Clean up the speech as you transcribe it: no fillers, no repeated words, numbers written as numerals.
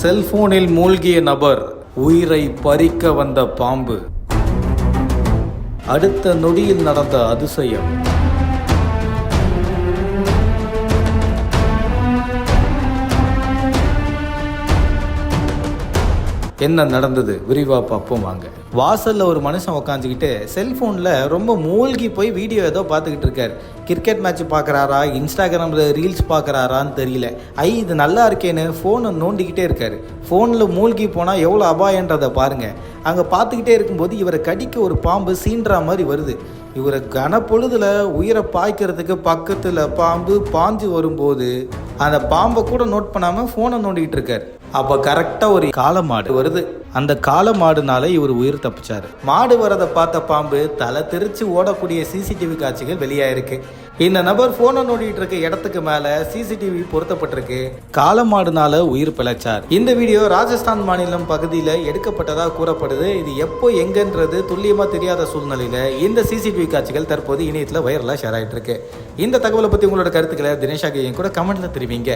செல்போனில் மூழ்கிய நபர் உயிரை பறிக்க வந்த பாம்பு. அடுத்த நொடியில் நடந்த அதிசயம். என்ன நடந்தது விரிவா பார்ப்போம் வாங்க. வாசல்ல ஒரு மனுஷன் உட்காந்துக்கிட்டு செல்போன்ல ரொம்ப மூழ்கி போய் வீடியோ ஏதோ பார்த்துக்கிட்டு இருக்காரு. கிரிக்கெட் மேட்ச் பார்க்குறாரா, இன்ஸ்டாகிராமில் ரீல்ஸ் பார்க்குறாரான்னு தெரியல. இது நல்லா இருக்கேன்னு ஃபோனை நோண்டிக்கிட்டே இருக்காரு. ஃபோனில் மூழ்கி போனால் எவ்வளோ அபாயன்றதை பாருங்கள். அங்கே பார்த்துக்கிட்டே இருக்கும்போது இவரை கடிக்க ஒரு பாம்பு சீன்றா மாதிரி வருது. இவரை கனப்பொழுதில் உயிரை பாய்க்கிறதுக்கு பக்கத்தில் பாம்பு பாஞ்சு வரும்போது அந்த பாம்பை கூட நோட் பண்ணாமல் ஃபோனை நோண்டிக்கிட்டு இருக்காரு. அப்போ கரெக்டாக ஒரு காளை மாடு வருது. அந்த காளை மாடுனால இவர் உயிர் தப்பிச்சாரு. மாடு வரதை பார்த்த பாம்பு தலை தெரிச்சு ஓடக்கூடிய சிசிடிவி காட்சிகள் வெளியாயிருக்கு. இந்த நபர் போனை நோண்டிட்டு இருக்க இடத்துக்கு மேல சிசிடிவி பொருத்தப்பட்டிருக்கு. காளை மாடுனால உயிர் பிழைச்சார். இந்த வீடியோ ராஜஸ்தான் மாநிலம் பகுதியில் எடுக்கப்பட்டதாக கூறப்படுது. இது எப்போ எங்கன்றது துல்லியமா தெரியாத சூழ்நிலையில இந்த சிசிடிவி காட்சிகள் தற்போது இணையத்தில் வைரலா ஷேர் ஆகிட்டு இருக்கு. இந்த தகவலை பத்தி உங்களோட கருத்துக்களை தினேஷாக கூட கமெண்ட்ல தெரிவிங்க.